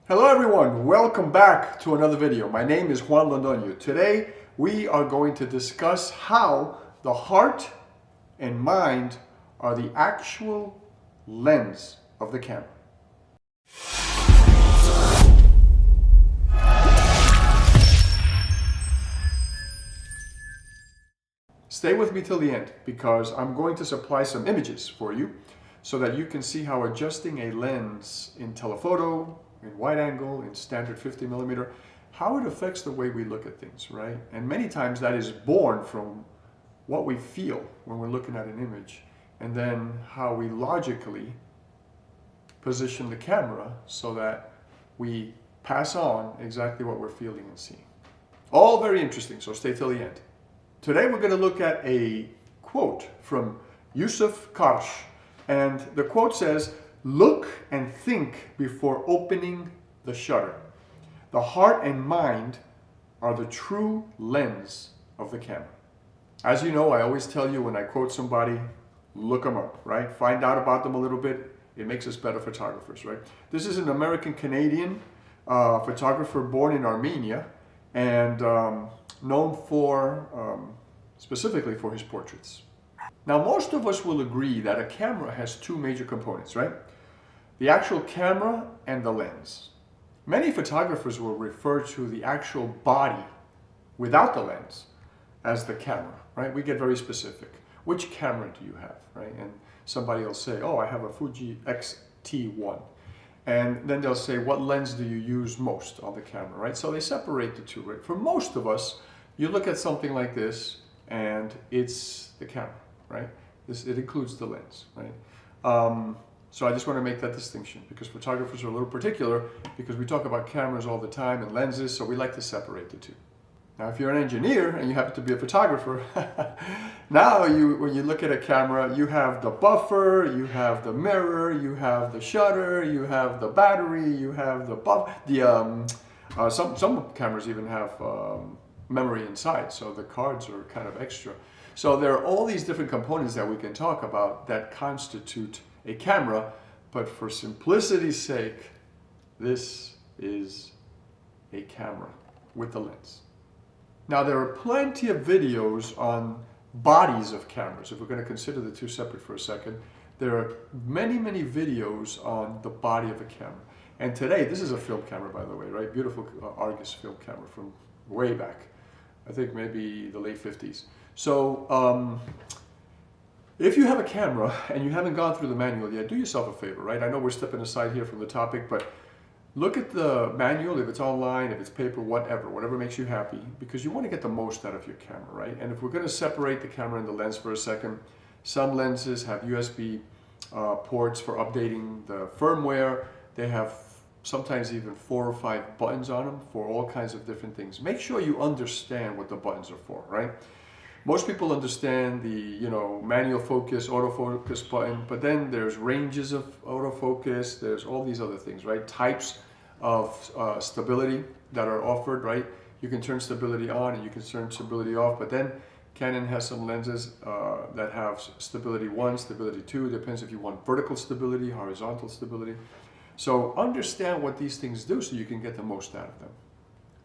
Hello everyone, welcome back to another video. My name is Juan Londoño. Today we are going to discuss how the heart and mind are the actual lens of the camera. Stay with me till the end because I'm going to supply some images for you so that you can see how adjusting a lens in telephoto, in wide angle, in standard 50mm, how it affects the way we look at things, right? And many times that is born from what we feel when we're looking at an image, and then how we logically position the camera so that we pass on exactly what we're feeling and seeing. All very interesting, so stay till the end. Today we're going to look at a quote from Yousuf Karsh, and the quote says, "Look and think before opening the shutter. The heart and mind are the true lens of the camera." As you know, I always tell you when I quote somebody, look them up, right? Find out about them a little bit. It makes us better photographers, right? This is an American-Canadian photographer born in Armenia and known for, specifically for his portraits. Now, most of us will agree that a camera has two major components, right? The actual camera and the lens. Many photographers will refer to the actual body without the lens as the camera, right? We get very specific. Which camera do you have, right? And somebody will say, oh, I have a Fuji X-T1. And then they'll say, what lens do you use most on the camera, right? So they separate the two, right? For most of us, you look at something like this and it's the camera, right? It includes the lens, right? So I just want to make that distinction because photographers are a little particular because we talk about cameras all the time and lenses, so we like to separate the two. Now, if you're an engineer and you happen to be a photographer, now when you look at a camera, you have the buffer, you have the mirror, you have the shutter, you have the battery, you have some cameras even have memory inside, so the cards are kind of extra. So there are all these different components that we can talk about that constitute a camera, but for simplicity's sake, this is a camera with the lens. Now, there are plenty of videos on bodies of cameras. If we're going to consider the two separate for a second, there are many videos on the body of a camera. And today, this is a film camera, by the way, right? Beautiful Argus film camera from way back. I think maybe the late 50s. So if you have a camera and you haven't gone through the manual yet, do yourself a favor, right? I know we're stepping aside here from the topic, but look at the manual, if it's online, if it's paper, whatever makes you happy, because you want to get the most out of your camera, right? And if we're going to separate the camera and the lens for a second, some lenses have USB ports for updating the firmware. They have sometimes even 4 or 5 buttons on them for all kinds of different things. Make sure you understand what the buttons are for, right? Most people understand the, manual focus, autofocus button, but then there's ranges of autofocus, there's all these other things, right? Types of stability that are offered, right? You can turn stability on and you can turn stability off, but then Canon has some lenses that have stability 1, stability 2, depends if you want vertical stability, horizontal stability. So understand what these things do so you can get the most out of them.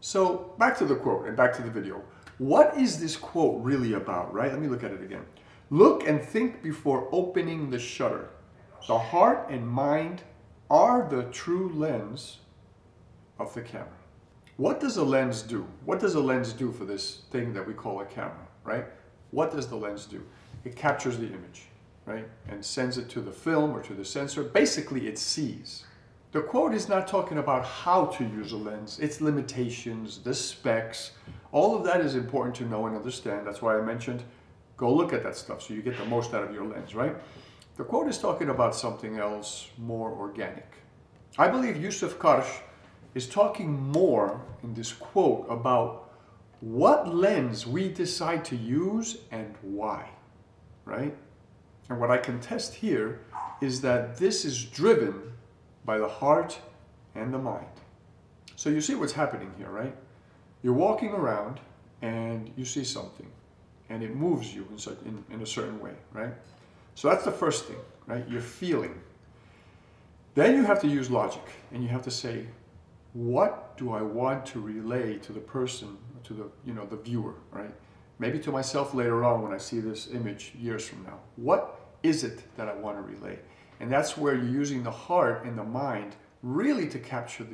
So back to the quote and back to the video. What is this quote really about, right? Let me look at it again. Look and think before opening the shutter. The heart and mind are the true lens of the camera. What does a lens do? What does a lens do for this thing that we call a camera, right? What does the lens do? It captures the image, right? And sends it to the film or to the sensor. Basically, it sees. The quote is not talking about how to use a lens, its limitations, the specs. All of that is important to know and understand. That's why I mentioned go look at that stuff so you get the most out of your lens, right? The quote is talking about something else more organic. I believe Yousuf Karsh is talking more in this quote about what lens we decide to use and why, right? And what I contest here is that this is driven by the heart and the mind. So you see what's happening here, right? You're walking around and you see something and it moves you in a certain way, right? So that's the first thing, right? You're feeling. Then you have to use logic and you have to say, what do I want to relay to the person, to the, the viewer, right? Maybe to myself later on when I see this image years from now. What is it that I want to relay? And that's where you're using the heart and the mind really to capture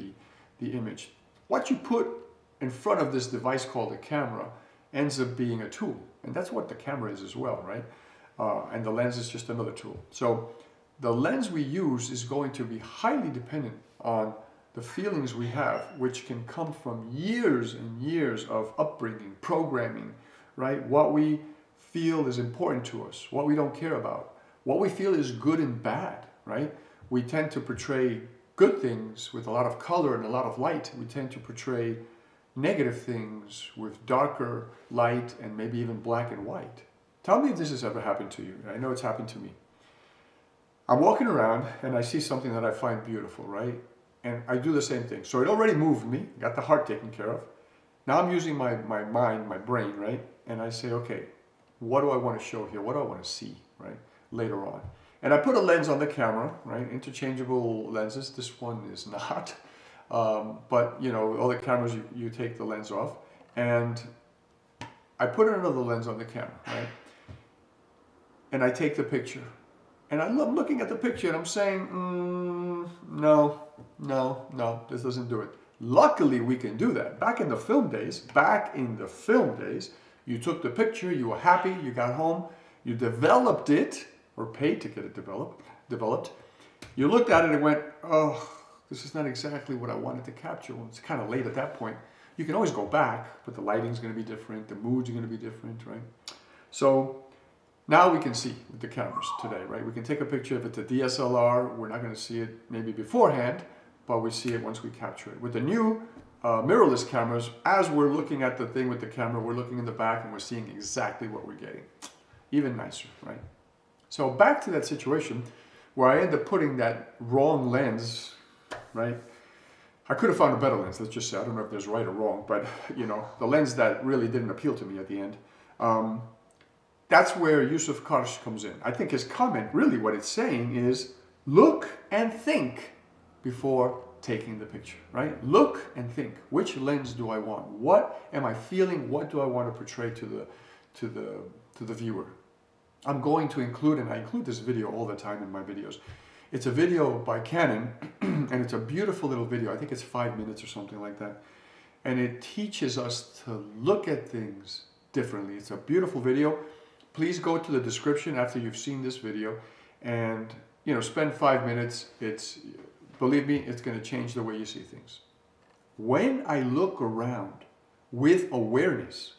the image. What you put in front of this device called a camera ends up being a tool. And that's what the camera is as well, right? And the lens is just another tool. So the lens we use is going to be highly dependent on the feelings we have, which can come from years and years of upbringing, programming, right? What we feel is important to us, what we don't care about, what we feel is good and bad, right? We tend to portray good things with a lot of color and a lot of light. We tend to portray negative things with darker light and maybe even black and white. Tell me if this has ever happened to you. I know it's happened to me. I'm walking around and I see something that I find beautiful, right? And I do the same thing. So it already moved me, got the heart taken care of. Now I'm using my mind, my brain, right? And I say, okay, what do I want to show here? What do I want to see, right? Later on. And I put a lens on the camera, right? Interchangeable lenses. This one is not. But, all the cameras, you take the lens off. And I put another lens on the camera, right? And I take the picture. And I'm looking at the picture and I'm saying, no, this doesn't do it. Luckily, we can do that. Back in the film days, you took the picture, you were happy, you got home, you developed it, or paid to get it developed. You looked at it and went, oh, this is not exactly what I wanted to capture. Well, it's kind of late at that point. You can always go back, but the lighting's going to be different, the moods are going to be different, right? So now we can see with the cameras today, right? We can take a picture. If it's a DSLR, we're not going to see it maybe beforehand, but we see it once we capture it. With the new mirrorless cameras, as we're looking at the thing with the camera, we're looking in the back and we're seeing exactly what we're getting. Even nicer, right? So back to that situation where I end up putting that wrong lens, right? I could have found a better lens, let's just say. I don't know if there's right or wrong, but the lens that really didn't appeal to me at the end. That's where Yousuf Karsh comes in. I think his comment, really what it's saying is, look and think before taking the picture, right? Look and think. Which lens do I want? What am I feeling? What do I want to portray to the viewer? I'm going to include, and I include this video all the time in my videos. It's a video by Canon, and it's a beautiful little video. I think it's 5 minutes or something like that. And it teaches us to look at things differently. It's a beautiful video. Please go to the description after you've seen this video and spend 5 minutes. Believe me, it's going to change the way you see things. When I look around with awareness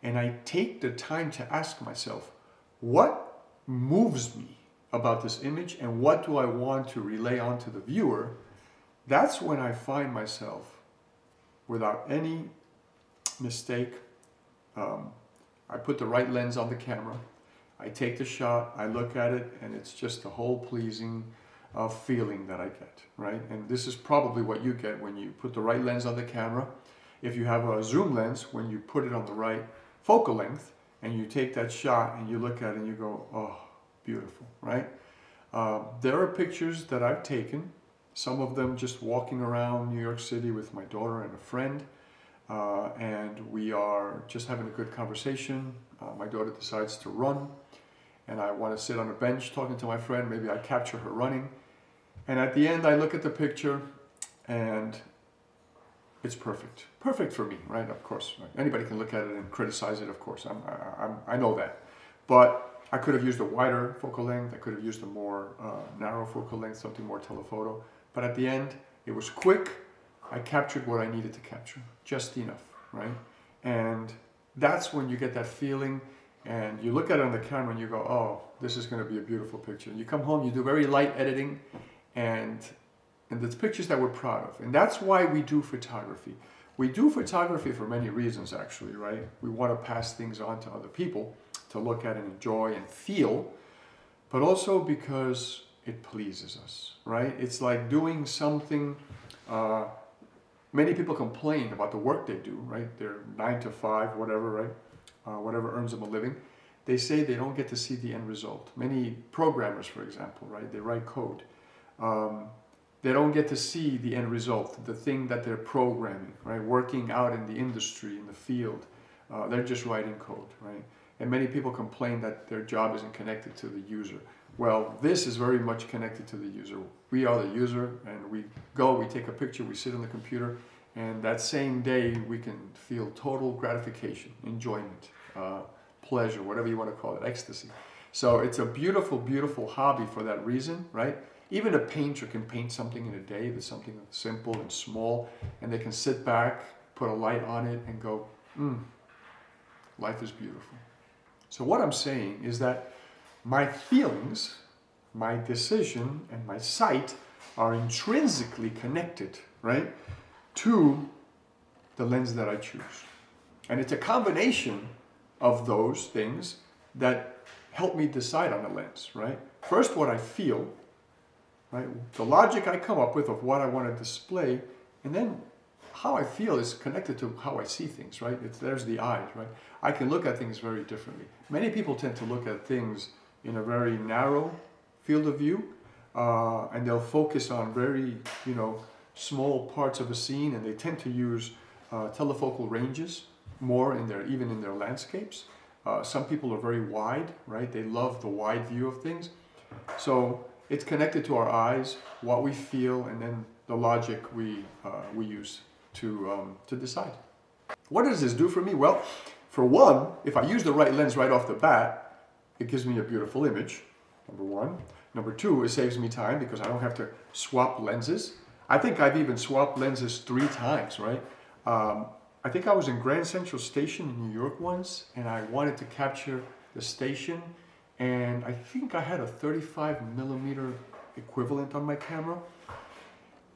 and I take the time to ask myself, what moves me about this image and what do I want to relay onto the viewer, that's when I find myself, without any mistake, I put the right lens on the camera, I take the shot, I look at it, and it's just a whole pleasing feeling that I get, right? And this is probably what you get when you put the right lens on the camera. If you have a zoom lens, when you put it on the right focal length, and you take that shot and you look at it and you go, oh, beautiful, right? There are pictures that I've taken, some of them just walking around New York City with my daughter and a friend, and we are just having a good conversation. My daughter decides to run, and I want to sit on a bench talking to my friend. Maybe I capture her running. And at the end, I look at the picture, and it's perfect. Perfect for me, right? Of course. Right? Anybody can look at it and criticize it, of course. I know that. But I could have used a wider focal length. I could have used a more narrow focal length, something more telephoto. But at the end, it was quick. I captured what I needed to capture, just enough, right? And that's when you get that feeling, and you look at it on the camera and you go, oh, this is going to be a beautiful picture. And you come home, you do very light editing, and it's pictures that we're proud of. And that's why we do photography. We do photography for many reasons, actually, right? We want to pass things on to other people to look at and enjoy and feel, but also because it pleases us, right? It's like doing something. Many people complain about the work they do, right? They're 9 to 5, whatever, right? Whatever earns them a living. They say they don't get to see the end result. Many programmers, for example, right? They write code. They don't get to see the end result, the thing that they're programming, right? Working out in the industry, in the field. They're just writing code, right? And many people complain that their job isn't connected to the user. Well, this is very much connected to the user. We are the user, and we go, we take a picture, we sit on the computer, and that same day we can feel total gratification, enjoyment, pleasure, whatever you want to call it, ecstasy. So it's a beautiful, beautiful hobby for that reason, right? Even a painter can paint something in a day that's something simple and small, and they can sit back, put a light on it, and go, life is beautiful. So what I'm saying is that my feelings, my decision, and my sight are intrinsically connected, right, to the lens that I choose. And it's a combination of those things that help me decide on the lens, right? First, what I feel, right? The logic I come up with of what I want to display, and then how I feel is connected to how I see things, right? There's the eyes, right? I can look at things very differently. Many people tend to look at things in a very narrow field of view, and they'll focus on very, small parts of a scene, and they tend to use telephocal ranges more even in their landscapes. Some people are very wide, right? They love the wide view of things. So it's connected to our eyes, what we feel, and then the logic we use to decide. What does this do for me? Well, for one, if I use the right lens right off the bat, it gives me a beautiful image, number one. Number two, it saves me time because I don't have to swap lenses. I think I've even swapped lenses 3 times, right? I think I was in Grand Central Station in New York once, and I wanted to capture the station, and I think I had a 35mm equivalent on my camera,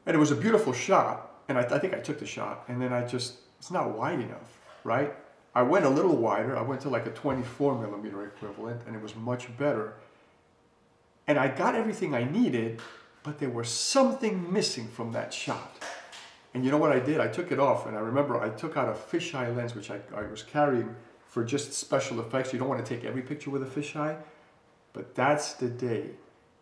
and it was a beautiful shot, and I think I took the shot, and then it's not wide enough, right? I went a little wider. I went to like a 24mm equivalent, and it was much better, and I got everything I needed, but there was something missing from that shot. And you know what I did? I took it off, and I remember I took out a fisheye lens, which I was carrying for just special effects. You don't want to take every picture with a fisheye, but that's the day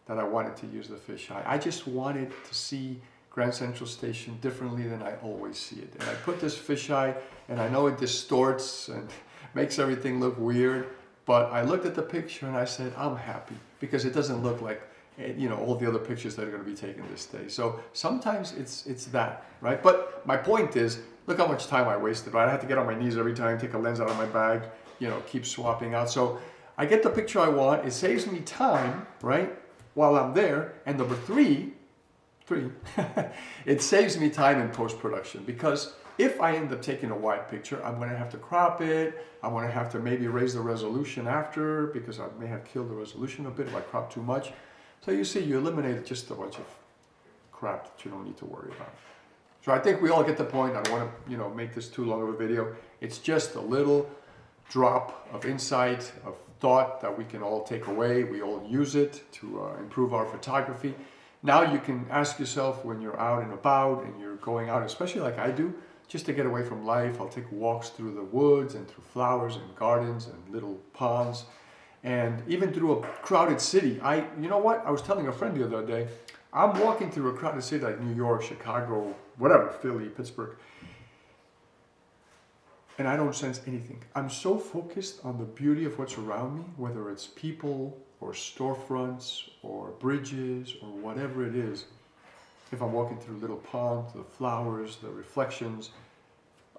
that I wanted to use the fisheye. I just wanted to see Grand Central Station differently than I always see it. And I put this fisheye, and I know it distorts and makes everything look weird, but I looked at the picture and I said, I'm happy, because it doesn't look like all the other pictures that are going to be taken this day. So sometimes it's that, right? But my point is, look how much time I wasted, right? I had to get on my knees every time, take a lens out of my bag, keep swapping out. So I get the picture I want. It saves me time, right, while I'm there. And number three, it saves me time in post-production, because if I end up taking a wide picture, I'm going to have to crop it. I'm going to have to maybe raise the resolution after, because I may have killed the resolution a bit if I crop too much. So you see, you eliminated just a bunch of crap that you don't need to worry about. So I think we all get the point. I don't want to, make this too long of a video. It's just a little drop of insight, of thought that we can all take away. We all use it to improve our photography. Now you can ask yourself, when you're out and about and you're going out, especially like I do, just to get away from life, I'll take walks through the woods and through flowers and gardens and little ponds. And even through a crowded city. You know what? I was telling a friend the other day, I'm walking through a crowded city like New York, Chicago, whatever, Philly, Pittsburgh, and I don't sense anything. I'm so focused on the beauty of what's around me, whether it's people or storefronts or bridges or whatever it is. If I'm walking through a little pond, the flowers, the reflections,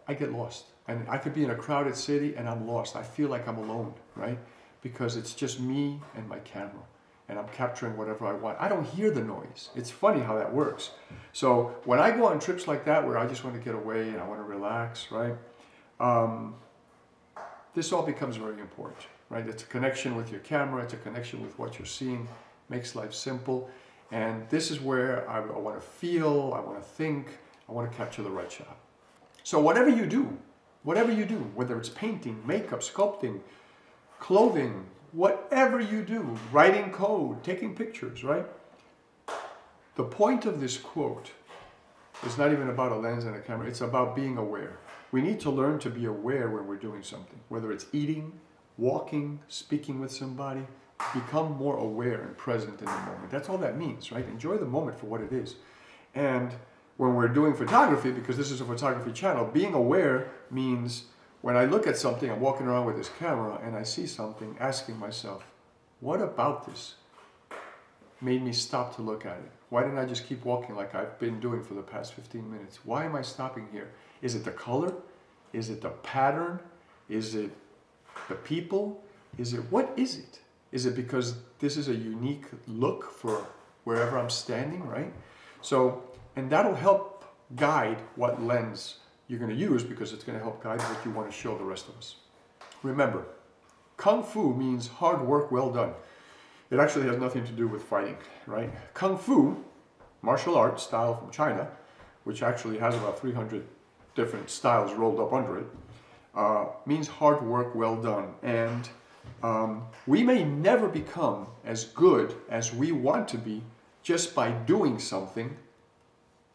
I get lost. And I could be in a crowded city and I'm lost. I feel like I'm alone, right? Because it's just me and my camera, and I'm capturing whatever I want. I don't hear the noise. It's funny how that works. So when I go on trips like that, where I just want to get away and I want to relax, right? This all becomes very important, right? It's a connection with your camera. It's a connection with what you're seeing. Makes life simple. And this is where I want to feel, I want to think, I want to capture the right shot. So whatever you do, whether it's painting, makeup, sculpting, clothing, whatever you do, writing code, taking pictures, right? The point of this quote is not even about a lens and a camera. It's about being aware. We need to learn to be aware when we're doing something, whether it's eating, walking, speaking with somebody. Become more aware and present in the moment. That's all that means, right? Enjoy the moment for what it is. And when we're doing photography, because this is a photography channel, being aware means when I look at something, I'm walking around with this camera and I see something, asking myself, what about this made me stop to look at it? Why didn't I just keep walking like I've been doing for the past 15 minutes? Why am I stopping here? Is it the color? Is it the pattern? Is it the people? What is it? Is it because this is a unique look for wherever I'm standing, right? So, and that'll help guide what lens you're going to use, because it's going to help guide what you want to show the rest of us. Remember, Kung Fu means hard work well done. It actually has nothing to do with fighting, right? Kung Fu, martial arts style from China, which actually has about 300 different styles rolled up under it, means hard work well done. And we may never become as good as we want to be just by doing something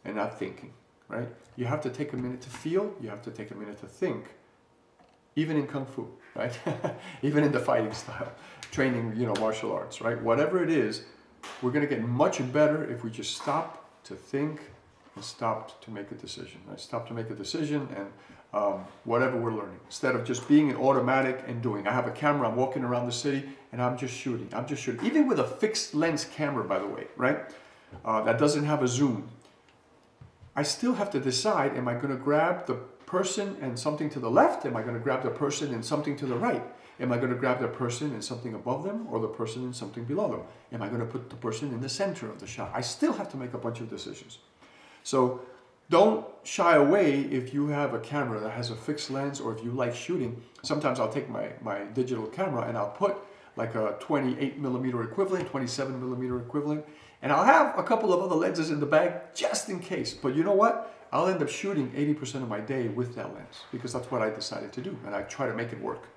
and not thinking, right? You have to take a minute to feel, you have to take a minute to think, even in Kung Fu, right? Even in the fighting style, training, martial arts, right? Whatever it is, we're going to get much better if we just stop to think and stop to make a decision, right? Stop to make a decision and whatever we're learning, instead of just being an automatic and doing. I have a camera, I'm walking around the city and I'm just shooting. Even with a fixed lens camera, by the way, right? That doesn't have a zoom. I still have to decide, am I going to grab the person and something to the left? Am I going to grab the person and something to the right? Am I going to grab the person and something above them, or the person and something below them? Am I going to put the person in the center of the shot? I still have to make a bunch of decisions. So don't shy away if you have a camera that has a fixed lens, or if you like shooting. Sometimes I'll take my digital camera and I'll put like a 28 millimeter equivalent, 27 millimeter equivalent, and I'll have a couple of other lenses in the bag just in case. But you know what? I'll end up shooting 80% of my day with that lens, because that's what I decided to do, and I try to make it work.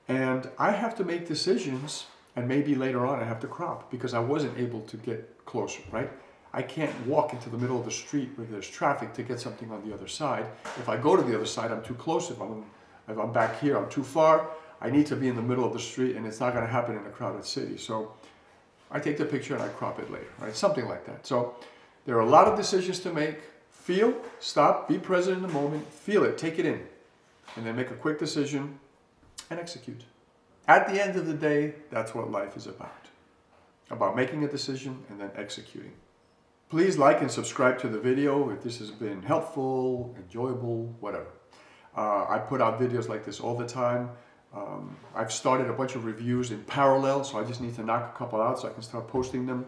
And I have to make decisions, and maybe later on I have to crop, because I wasn't able to get closer, right? I can't walk into the middle of the street where there's traffic to get something on the other side. If I go to the other side, I'm too close. If I'm back here, I'm too far. I need to be in the middle of the street, and it's not going to happen in a crowded city. So I take the picture and I crop it later, right? Something like that. So there are a lot of decisions to make. Feel, stop, be present in the moment, feel it, take it in, and then make a quick decision and execute. At the end of the day, that's what life is about making a decision and then executing. Please like and subscribe to the video if this has been helpful, enjoyable, whatever. I put out videos like this all the time. I've started a bunch of reviews in parallel, so I just need to knock a couple out so I can start posting them.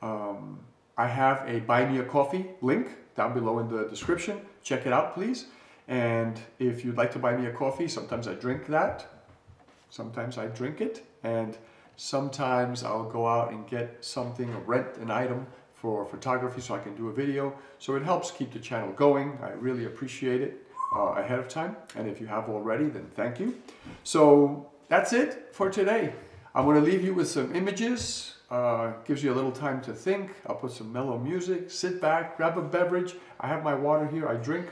I have a Buy Me a Coffee link down below in the description. Check it out, please. And if you'd like to buy me a coffee, sometimes I drink that. Sometimes I drink it. And sometimes I'll go out and get something or rent an item for photography so I can do a video. So it helps keep the channel going. I really appreciate it ahead of time. And if you have already, then thank you. So that's it for today. I'm going to leave you with some images. Gives you a little time to think. I'll put some mellow music, sit back, grab a beverage. I have my water here. I drink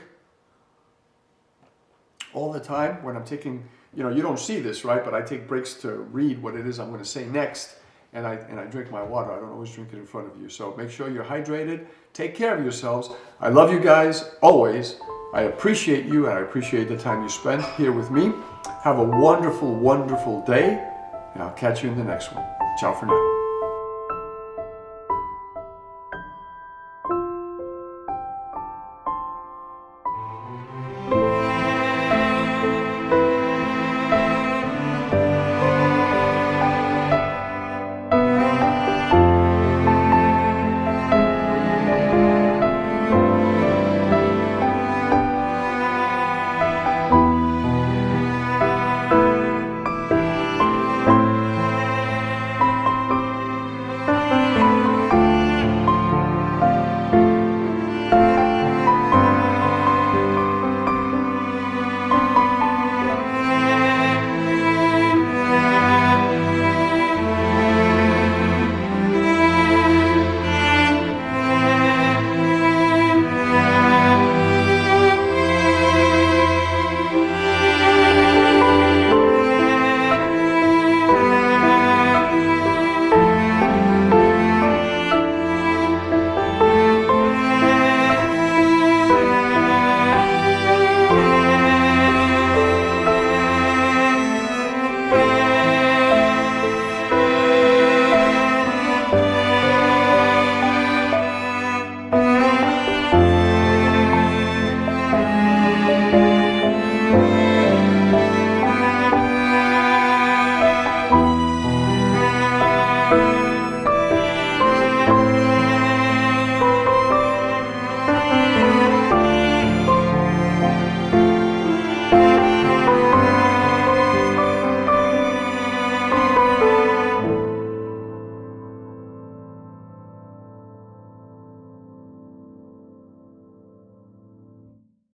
all the time when I'm taking, you don't see this, right? But I take breaks to read what it is I'm going to say next, and I drink my water. I don't always drink it in front of you. So make sure you're hydrated. Take care of yourselves. I love you guys always. I appreciate you, and I appreciate the time you spent here with me. Have a wonderful, wonderful day, and I'll catch you in the next one. Ciao for now.